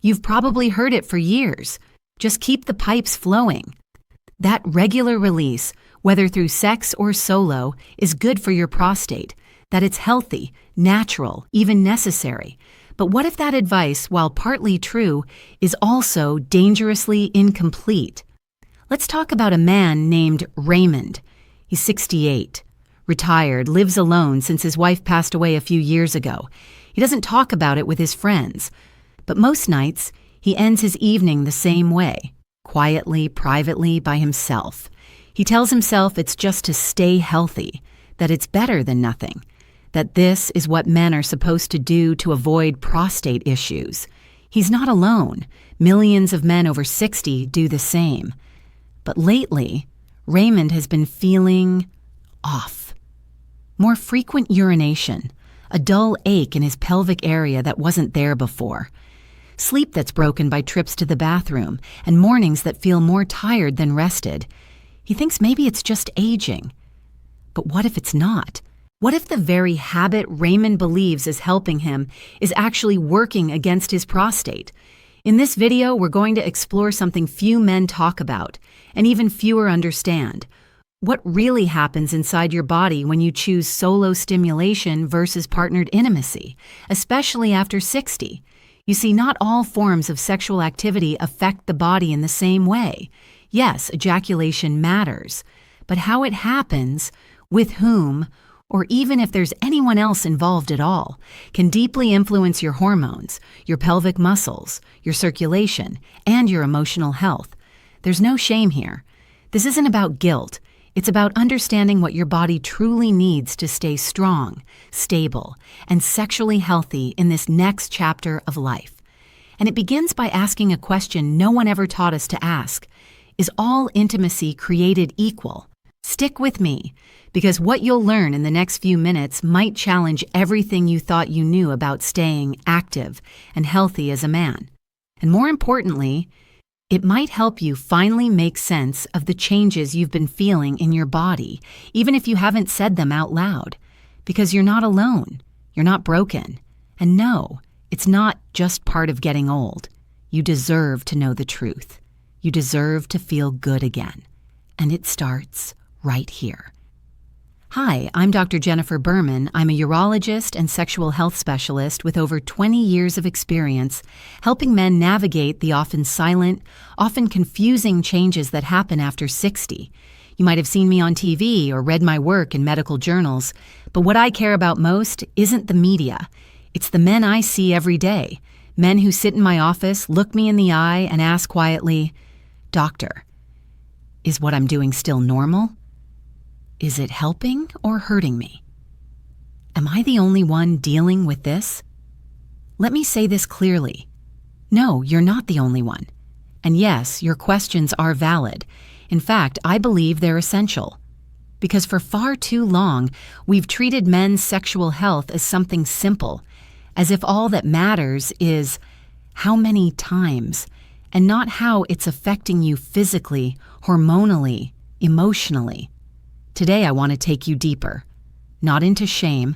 You've probably heard it for years. Just keep the pipes flowing. That regular release, whether through sex or solo, is good for your prostate, that it's healthy, natural, even necessary. But what if that advice, while partly true, is also dangerously incomplete? Let's talk about a man named Raymond. He's 68, retired, lives alone since his wife passed away a few years ago. He doesn't talk about it with his friends, but most nights he ends his evening the same way, quietly, privately, by himself. He tells himself it's just to stay healthy, that it's better than nothing, that this is what men are supposed to do to avoid prostate issues. He's not alone. Millions of men over 60 do the same. But lately, Raymond has been feeling off. More frequent urination, a dull ache in his pelvic area that wasn't there before, sleep that's broken by trips to the bathroom, and mornings that feel more tired than rested. He thinks maybe it's just aging. But what if it's not? What if the very habit Raymond believes is helping him is actually working against his prostate? In this video, we're going to explore something few men talk about, and even fewer understand. What really happens inside your body when you choose solo stimulation versus partnered intimacy, especially after 60? You see, not all forms of sexual activity affect the body in the same way. Yes, ejaculation matters, but how it happens, with whom, or even if there's anyone else involved at all, can deeply influence your hormones, your pelvic muscles, your circulation, and your emotional health. There's no shame here. This isn't about guilt. It's about understanding what your body truly needs to stay strong, stable, and sexually healthy in this next chapter of life. And it begins by asking a question no one ever taught us to ask. Is all intimacy created equal? Stick with me, because what you'll learn in the next few minutes might challenge everything you thought you knew about staying active and healthy as a man. And more importantly, it might help you finally make sense of the changes you've been feeling in your body, even if you haven't said them out loud. Because you're not alone, you're not broken. And no, it's not just part of getting old. You deserve to know the truth. You deserve to feel good again. And it starts right here. Hi, I'm Dr. Jennifer Berman. I'm a urologist and sexual health specialist with over 20 years of experience helping men navigate the often silent, often confusing changes that happen after 60. You might have seen me on TV or read my work in medical journals, but what I care about most isn't the media. It's the men I see every day, men who sit in my office, look me in the eye, and ask quietly, "Doctor, is what I'm doing still normal? Is it helping or hurting me? Am I the only one dealing with this?" Let me say this clearly. No, you're not the only one. And yes, your questions are valid. In fact, I believe they're essential. Because for far too long, we've treated men's sexual health as something simple, as if all that matters is how many times, and not how it's affecting you physically, hormonally, emotionally. Today I want to take you deeper, not into shame,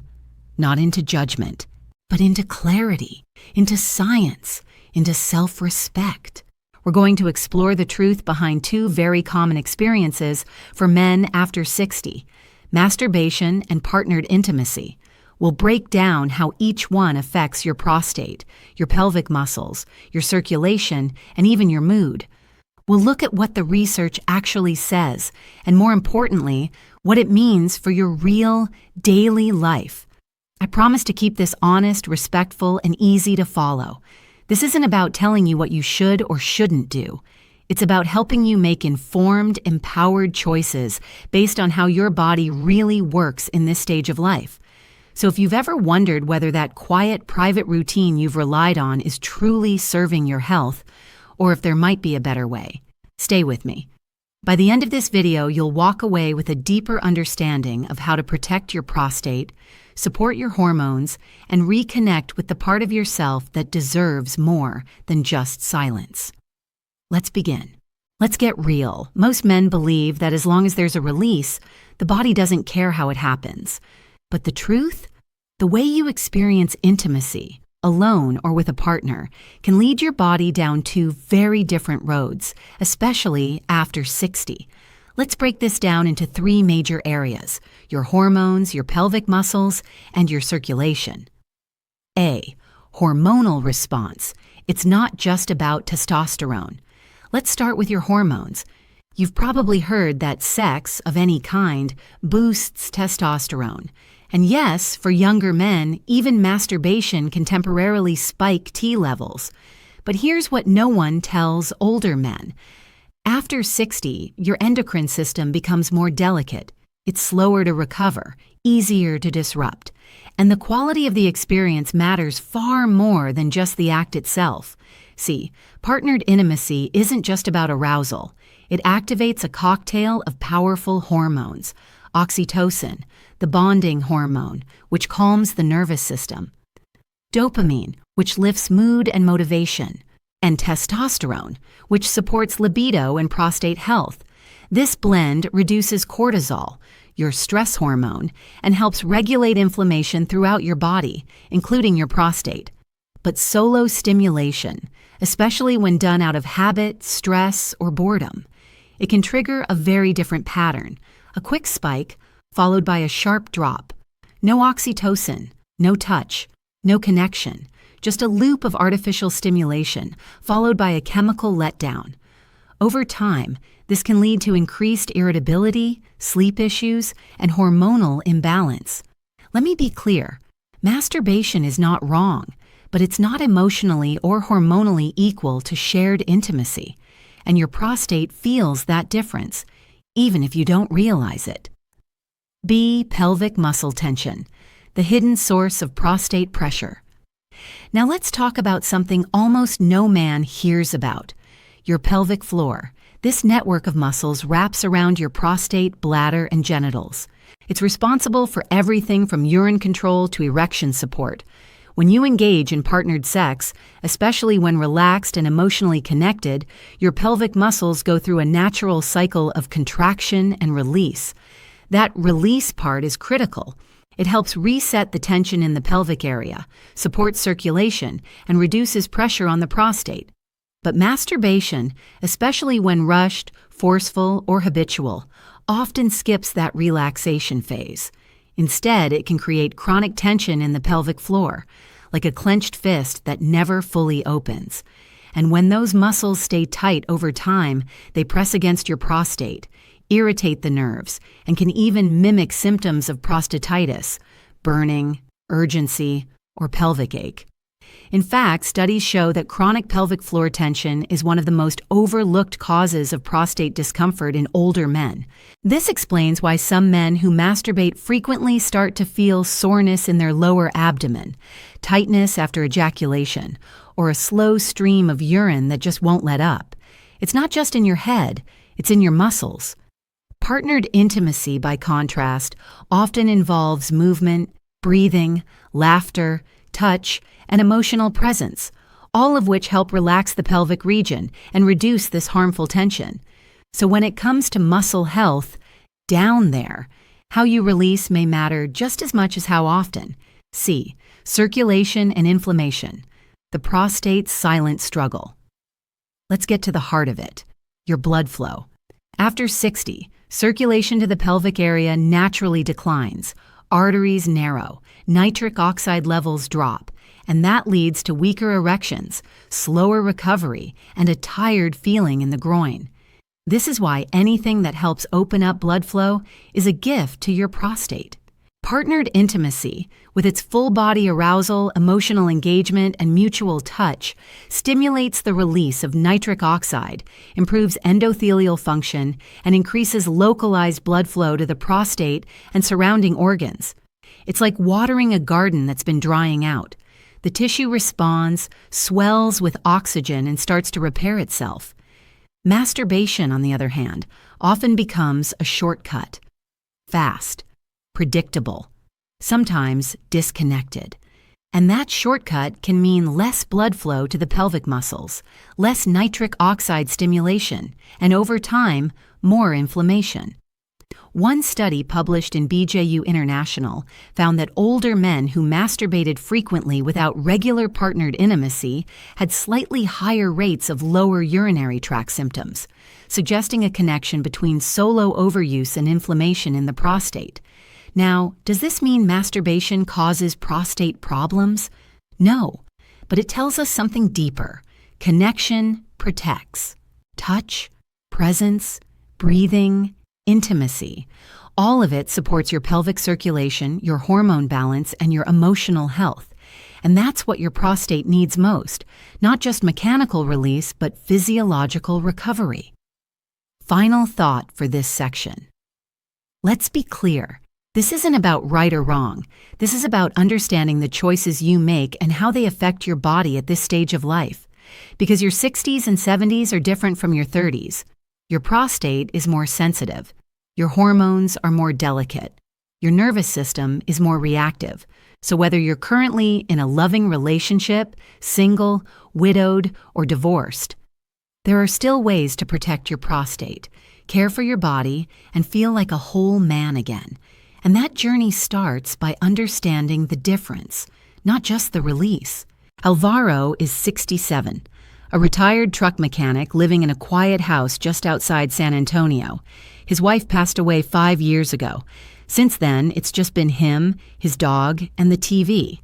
not into judgment, but into clarity, into science, into self-respect. We're going to explore the truth behind two very common experiences for men after 60, masturbation and partnered intimacy. We'll break down how each one affects your prostate, your pelvic muscles, your circulation, and even your mood. We'll look at what the research actually says, and more importantly, what it means for your real, daily life. I promise to keep this honest, respectful, and easy to follow. This isn't about telling you what you should or shouldn't do. It's about helping you make informed, empowered choices based on how your body really works in this stage of life. So if you've ever wondered whether that quiet, private routine you've relied on is truly serving your health, or if there might be a better way, stay with me. By the end of this video, you'll walk away with a deeper understanding of how to protect your prostate, support your hormones, and reconnect with the part of yourself that deserves more than just silence. Let's begin. Let's get real. Most men believe that as long as there's a release, the body doesn't care how it happens. But the truth? The way you experience intimacy, alone or with a partner, can lead your body down two very different roads, especially after 60. Let's break this down into three major areas: your hormones, your pelvic muscles, and your circulation. A. Hormonal response. It's not just about testosterone. Let's start with your hormones. You've probably heard that sex of any kind boosts testosterone. And yes, for younger men, even masturbation can temporarily spike T levels. But here's what no one tells older men. After 60, your endocrine system becomes more delicate. It's slower to recover, easier to disrupt. And the quality of the experience matters far more than just the act itself. See, partnered intimacy isn't just about arousal. It activates a cocktail of powerful hormones: oxytocin, the bonding hormone, which calms the nervous system; dopamine, which lifts mood and motivation; and testosterone, which supports libido and prostate health. This blend reduces cortisol, your stress hormone, and helps regulate inflammation throughout your body, including your prostate. But solo stimulation, especially when done out of habit, stress, or boredom, it can trigger a very different pattern: a quick spike followed by a sharp drop. No oxytocin, no touch, no connection, just a loop of artificial stimulation followed by a chemical letdown. Over time, this can lead to increased irritability, sleep issues, and hormonal imbalance. Let me be clear: masturbation is not wrong, but it's not emotionally or hormonally equal to shared intimacy, and your prostate feels that difference, even if you don't realize it. B. Pelvic muscle tension, the hidden source of prostate pressure. Now let's talk about something almost no man hears about: your pelvic floor. This network of muscles wraps around your prostate, bladder, and genitals. It's responsible for everything from urine control to erection support. When you engage in partnered sex, especially when relaxed and emotionally connected, your pelvic muscles go through a natural cycle of contraction and release. That release part is critical. It helps reset the tension in the pelvic area, supports circulation, and reduces pressure on the prostate. But masturbation, especially when rushed, forceful, or habitual, often skips that relaxation phase. Instead, it can create chronic tension in the pelvic floor, like a clenched fist that never fully opens. And when those muscles stay tight over time, they press against your prostate, irritate the nerves, and can even mimic symptoms of prostatitis: burning, urgency, or pelvic ache. In fact, studies show that chronic pelvic floor tension is one of the most overlooked causes of prostate discomfort in older men. This explains why some men who masturbate frequently start to feel soreness in their lower abdomen, tightness after ejaculation, or a slow stream of urine that just won't let up. It's not just in your head, it's in your muscles. Partnered intimacy, by contrast, often involves movement, breathing, laughter, touch, and emotional presence, all of which help relax the pelvic region and reduce this harmful tension. So when it comes to muscle health, down there, how you release may matter just as much as how often. C. Circulation and inflammation, the prostate's silent struggle. Let's get to the heart of it: your blood flow. After 60, circulation to the pelvic area naturally declines. Arteries narrow, nitric oxide levels drop, and that leads to weaker erections, slower recovery, and a tired feeling in the groin. This is why anything that helps open up blood flow is a gift to your prostate. Partnered intimacy, with its full-body arousal, emotional engagement, and mutual touch, stimulates the release of nitric oxide, improves endothelial function, and increases localized blood flow to the prostate and surrounding organs. It's like watering a garden that's been drying out. The tissue responds, swells with oxygen, and starts to repair itself. Masturbation, on the other hand, often becomes a shortcut: fast, predictable, sometimes disconnected. And that shortcut can mean less blood flow to the pelvic muscles, less nitric oxide stimulation, and over time, more inflammation. One study published in BJU International found that older men who masturbated frequently without regular partnered intimacy had slightly higher rates of lower urinary tract symptoms, suggesting a connection between solo overuse and inflammation in the prostate. Now, does this mean masturbation causes prostate problems? No, but it tells us something deeper. Connection protects. Touch, presence, breathing, intimacy. All of it supports your pelvic circulation, your hormone balance, and your emotional health. And that's what your prostate needs most, not just mechanical release, but physiological recovery. Final thought for this section. Let's be clear. This isn't about right or wrong. This is about understanding the choices you make and how they affect your body at this stage of life. Because your 60s and 70s are different from your 30s. Your prostate is more sensitive. Your hormones are more delicate. Your nervous system is more reactive. So whether you're currently in a loving relationship, single, widowed, or divorced, there are still ways to protect your prostate, care for your body, and feel like a whole man again. And that journey starts by understanding the difference, not just the release. Alvaro is 67, a retired truck mechanic living in a quiet house just outside San Antonio. His wife passed away 5 years ago. Since then, it's just been him, his dog, and the TV.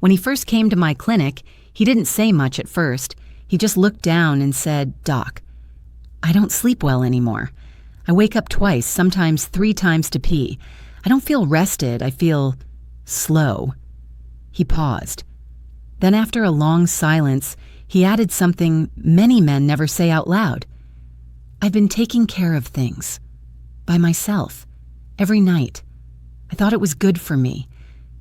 When he first came to my clinic, he didn't say much at first. He just looked down and said, "Doc, I don't sleep well anymore. I wake up twice, sometimes 3 times to pee. I don't feel rested, I feel slow." He paused. Then after a long silence, he added something many men never say out loud. "I've been taking care of things. By myself. Every night. I thought it was good for me.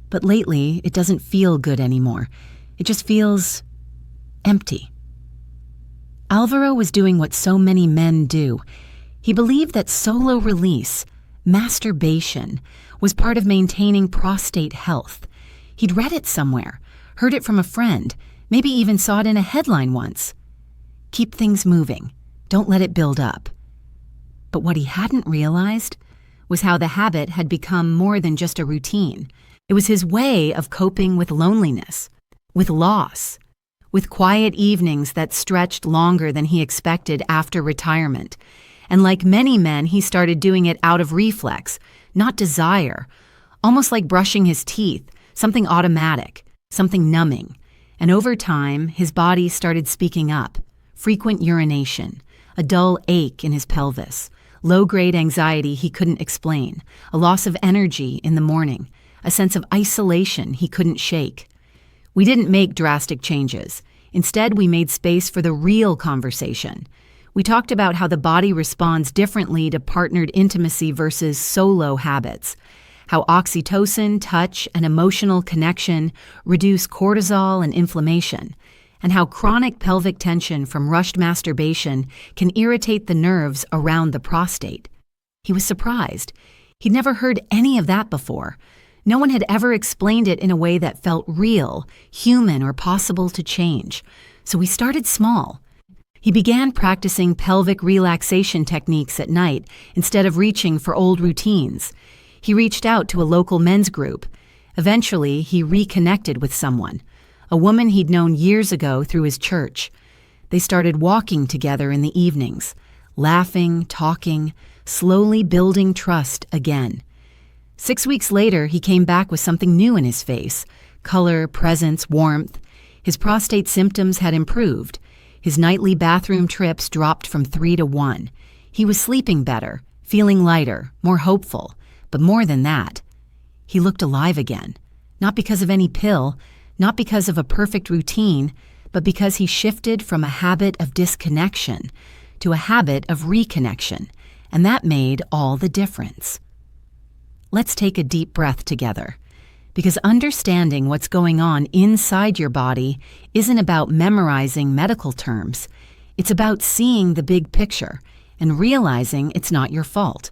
But lately, it doesn't feel good anymore. It just feels empty." Alvaro was doing what so many men do. He believed that solo release, masturbation, was part of maintaining prostate health. He'd read it somewhere, heard it from a friend, maybe even saw it in a headline once. Keep things moving. Don't let it build up. But what he hadn't realized was how the habit had become more than just a routine. It was his way of coping with loneliness, with loss, with quiet evenings that stretched longer than he expected after retirement. And like many men, he started doing it out of reflex, not desire, almost like brushing his teeth, something automatic, something numbing. And over time, his body started speaking up. Frequent urination, a dull ache in his pelvis, low-grade anxiety he couldn't explain, a loss of energy in the morning, a sense of isolation he couldn't shake. We didn't make drastic changes. Instead, we made space for the real conversation. We talked about how the body responds differently to partnered intimacy versus solo habits, how oxytocin, touch, and emotional connection reduce cortisol and inflammation, and how chronic pelvic tension from rushed masturbation can irritate the nerves around the prostate. He was surprised. He'd never heard any of that before. No one had ever explained it in a way that felt real, human, or possible to change. So we started small. He began practicing pelvic relaxation techniques at night instead of reaching for old routines. He reached out to a local men's group. Eventually, he reconnected with someone, a woman he'd known years ago through his church. They started walking together in the evenings, laughing, talking, slowly building trust again. 6 weeks later, he came back with something new in his face: color, presence, warmth. His prostate symptoms had improved. His nightly bathroom trips dropped from 3 to 1. He was sleeping better, feeling lighter, more hopeful. But more than that, he looked alive again. Not because of any pill, not because of a perfect routine, but because he shifted from a habit of disconnection to a habit of reconnection, and that made all the difference. Let's take a deep breath together, because understanding what's going on inside your body isn't about memorizing medical terms. It's about seeing the big picture and realizing it's not your fault.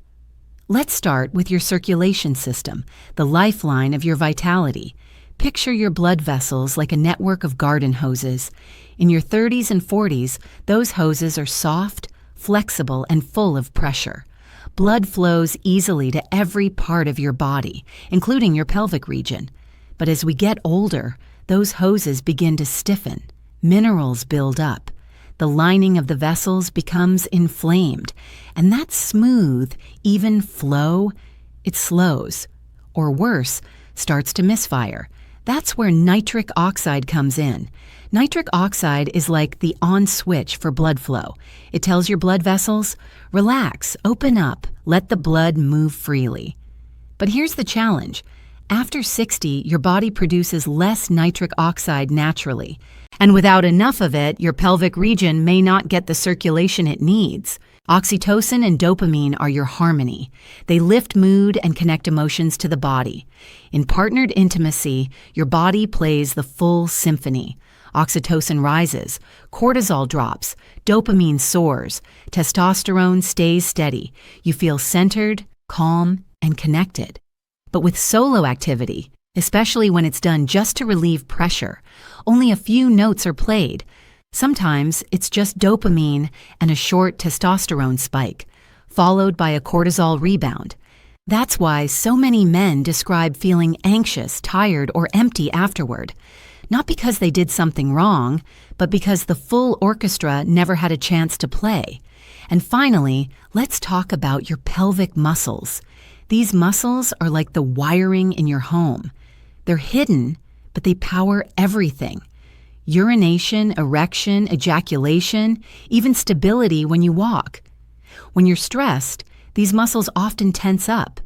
Let's start with your circulation system, the lifeline of your vitality. Picture your blood vessels like a network of garden hoses. In your 30s and 40s, those hoses are soft, flexible, and full of pressure. Blood flows easily to every part of your body, including your pelvic region. But as we get older, those hoses begin to stiffen. Minerals build up. The lining of the vessels becomes inflamed, and that smooth, even flow, it slows, or worse, starts to misfire. That's where nitric oxide comes in. Nitric oxide is like the on switch for blood flow. It tells your blood vessels, relax, open up, let the blood move freely. But here's the challenge. After 60, your body produces less nitric oxide naturally. And without enough of it, your pelvic region may not get the circulation it needs. Oxytocin and dopamine are your harmony. They lift mood and connect emotions to the body. In partnered intimacy, your body plays the full symphony. Oxytocin rises, cortisol drops, dopamine soars, testosterone stays steady. You feel centered, calm, and connected. But with solo activity, especially when it's done just to relieve pressure, only a few notes are played. Sometimes it's just dopamine and a short testosterone spike, followed by a cortisol rebound. That's why so many men describe feeling anxious, tired, or empty afterward. Not because they did something wrong, but because the full orchestra never had a chance to play. And finally, let's talk about your pelvic muscles. These muscles are like the wiring in your home. They're hidden, but they power everything. Urination, erection, ejaculation, even stability when you walk. When you're stressed, these muscles often tense up.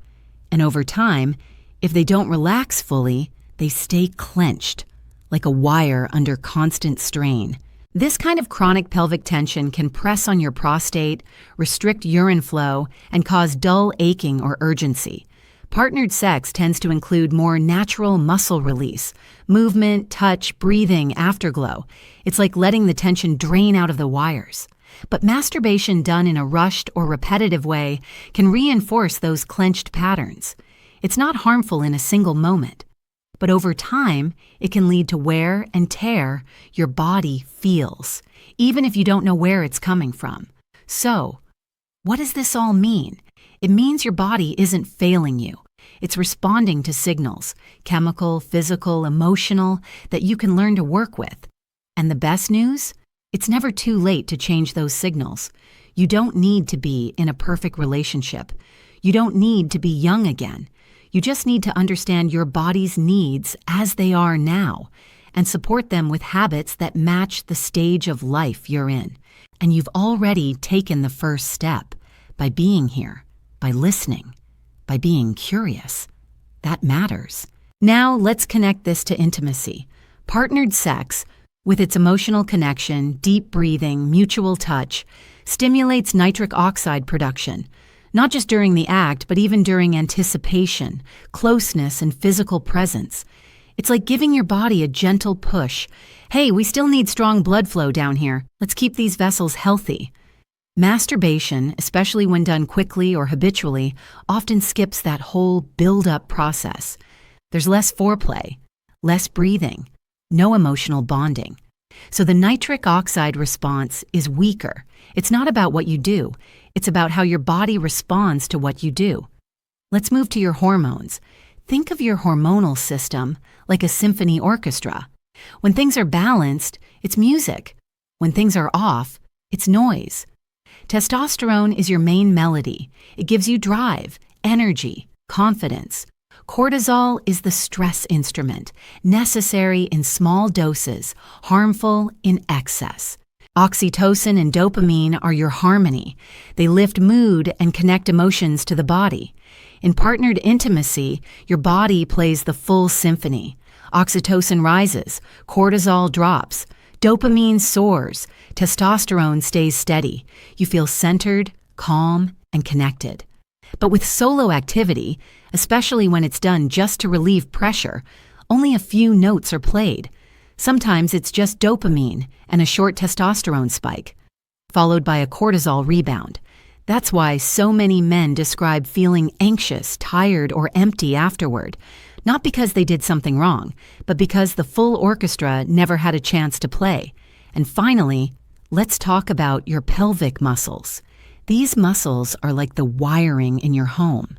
And over time, if they don't relax fully, they stay clenched, like a wire under constant strain. This kind of chronic pelvic tension can press on your prostate, restrict urine flow, and cause dull aching or urgency. Partnered sex tends to include more natural muscle release, movement, touch, breathing, afterglow. It's like letting the tension drain out of the wires. But masturbation done in a rushed or repetitive way can reinforce those clenched patterns. It's not harmful in a single moment. But over time, it can lead to wear and tear your body feels, even if you don't know where it's coming from. So, what does this all mean? It means your body isn't failing you. It's responding to signals, chemical, physical, emotional, that you can learn to work with. And the best news? It's never too late to change those signals. You don't need to be in a perfect relationship. You don't need to be young again. You just need to understand your body's needs as they are now and support them with habits that match the stage of life you're in. And you've already taken the first step by being here, by listening, by being curious. That matters. Now let's connect this to intimacy. Partnered sex, with its emotional connection, deep breathing, mutual touch, stimulates nitric oxide production. Not just during the act, but even during anticipation, closeness, and physical presence. It's like giving your body a gentle push. Hey, we still need strong blood flow down here. Let's keep these vessels healthy. Masturbation, especially when done quickly or habitually, often skips that whole build-up process. There's less foreplay, less breathing, no emotional bonding. So the nitric oxide response is weaker. It's not about what you do. It's about how your body responds to what you do. Let's move to your hormones. Think of your hormonal system like a symphony orchestra. When things are balanced, it's music. When things are off, it's noise. Testosterone is your main melody. It gives you drive, energy, confidence. Cortisol is the stress instrument, necessary in small doses, harmful in excess. Oxytocin and dopamine are your harmony. They lift mood and connect emotions to the body. In partnered intimacy, your body plays the full symphony. Oxytocin rises, cortisol drops, dopamine soars, testosterone stays steady. You feel centered, calm, and connected. But with solo activity, especially when it's done just to relieve pressure, only a few notes are played. Sometimes it's just dopamine and a short testosterone spike, followed by a cortisol rebound. That's why so many men describe feeling anxious, tired, or empty afterward, not because they did something wrong, but because the full orchestra never had a chance to play. And finally, let's talk about your pelvic muscles. These muscles are like the wiring in your home.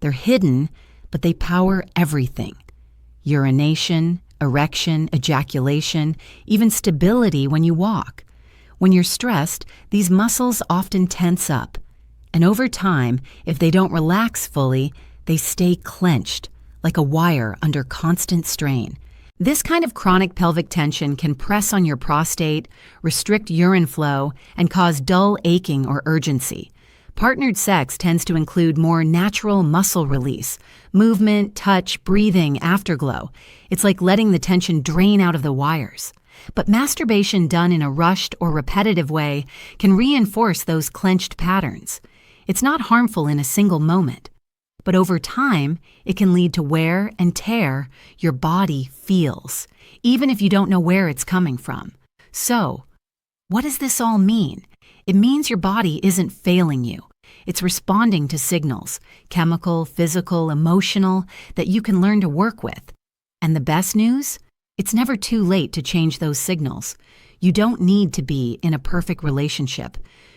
They're hidden, but they power everything. Urination, erection, ejaculation, even stability when you walk. When you're stressed, these muscles often tense up. And over time, if they don't relax fully, they stay clenched, like a wire under constant strain. This kind of chronic pelvic tension can press on your prostate, restrict urine flow, and cause dull aching or urgency. Partnered sex tends to include more natural muscle release, movement, touch, breathing, afterglow. It's like letting the tension drain out of the wires. But masturbation done in a rushed or repetitive way can reinforce those clenched patterns. It's not harmful in a single moment, but over time, it can lead to wear and tear your body feels, even if you don't know where it's coming from. So, what does this all mean? It means your body isn't failing you. It's responding to signals, chemical, physical, emotional, that you can learn to work with. And the best news? It's never too late to change those signals. You don't need to be in a perfect relationship.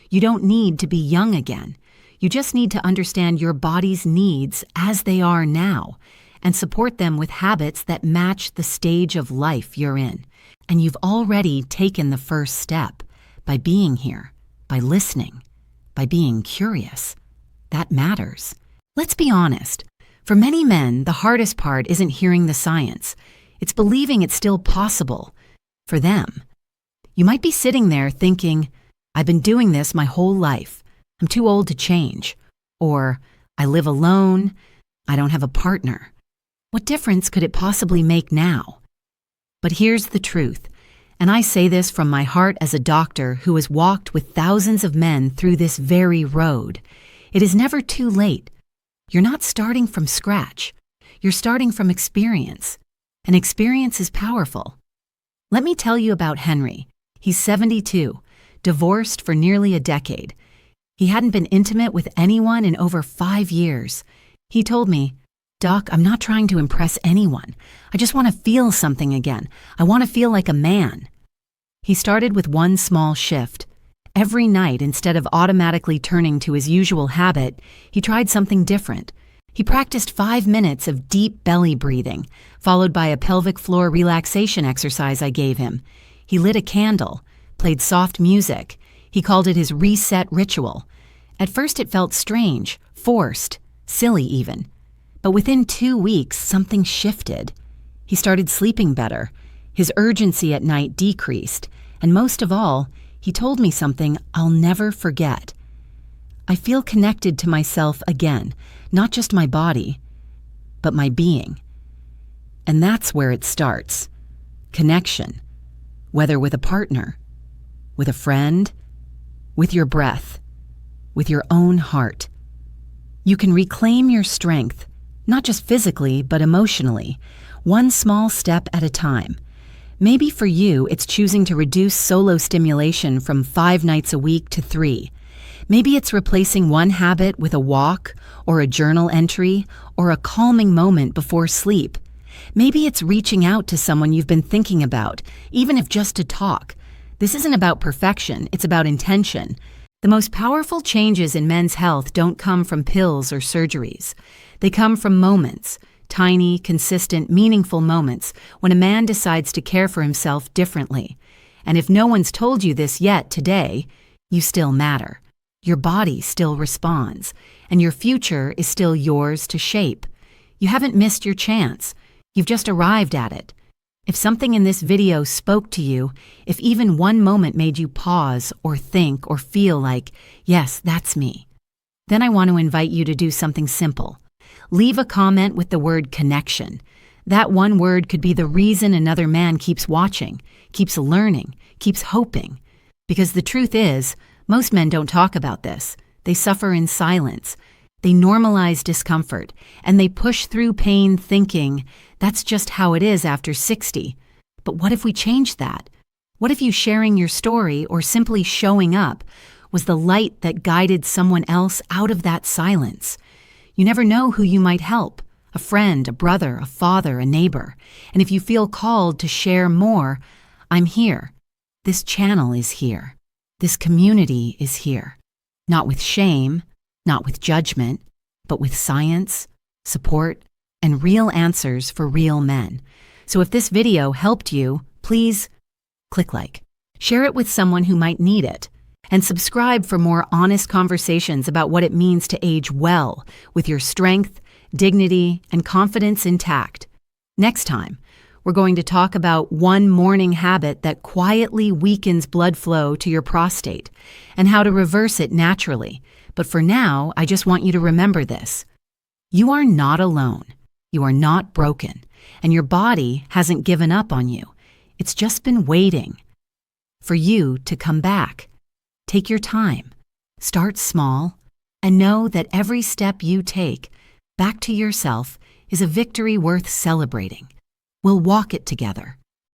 You don't need to be young again. You just need to understand your body's needs as they are now and support them with habits that match the stage of life you're in. And you've already taken the first step by being here, by listening, by being curious. That matters. Let's be honest. For many men, the hardest part isn't hearing the science. It's believing it's still possible for them. You might be sitting there thinking, I've been doing this my whole life. I'm too old to change. Or, I live alone. I don't have a partner. What difference could it possibly make now? But here's the truth, and I say this from my heart as a doctor who has walked with thousands of men through this very road. It is never too late. You're not starting from scratch. You're starting from experience. And experience is powerful. Let me tell you about Henry. He's 72, divorced for nearly a decade. He hadn't been intimate with anyone in over 5 years. He told me, Doc, I'm not trying to impress anyone. I just want to feel something again. I want to feel like a man. He started with one small shift. Every night, instead of automatically turning to his usual habit, he tried something different. He practiced 5 minutes of deep belly breathing, followed by a pelvic floor relaxation exercise I gave him. He lit a candle, played soft music. He called it his reset ritual. At first it felt strange, forced, silly even. But within 2 weeks, something shifted. He started sleeping better. His urgency at night decreased. And most of all, he told me something I'll never forget. I feel connected to myself again, not just my body, but my being. And that's where it starts. Connection. Whether with a partner, with a friend, with your breath, with your own heart. You can reclaim your strength, not just physically, but emotionally, one small step at a time. Maybe for you, it's choosing to reduce solo stimulation from 5 nights a week to 3. Maybe it's replacing one habit with a walk, or a journal entry, or a calming moment before sleep. Maybe it's reaching out to someone you've been thinking about, even if just to talk. This isn't about perfection, it's about intention. The most powerful changes in men's health don't come from pills or surgeries. They come from moments, tiny, consistent, meaningful moments when a man decides to care for himself differently. And if no one's told you this yet today, you still matter. Your body still responds, and your future is still yours to shape. You haven't missed your chance. You've just arrived at it. If something in this video spoke to you, if even one moment made you pause or think or feel like, yes, that's me, then I want to invite you to do something simple. Leave a comment with the word connection. That one word could be the reason another man keeps watching, keeps learning, keeps hoping. Because the truth is, most men don't talk about this. They suffer in silence. They normalize discomfort, and they push through pain thinking, that's just how it is after 60. But what if we change that? What if you sharing your story or simply showing up was the light that guided someone else out of that silence? You never know who you might help, a friend, a brother, a father, a neighbor. And if you feel called to share more, I'm here. This channel is here. This community is here. Not with shame, not with judgment, but with science, support, and real answers for real men. So if this video helped you, please click like, share it with someone who might need it, and subscribe for more honest conversations about what it means to age well with your strength, dignity, and confidence intact. Next time, we're going to talk about one morning habit that quietly weakens blood flow to your prostate and how to reverse it naturally. But for now, I just want you to remember this. You are not alone. You are not broken. And your body hasn't given up on you. It's just been waiting for you to come back. Take your time. Start small. And know that every step you take back to yourself is a victory worth celebrating. We'll walk it together.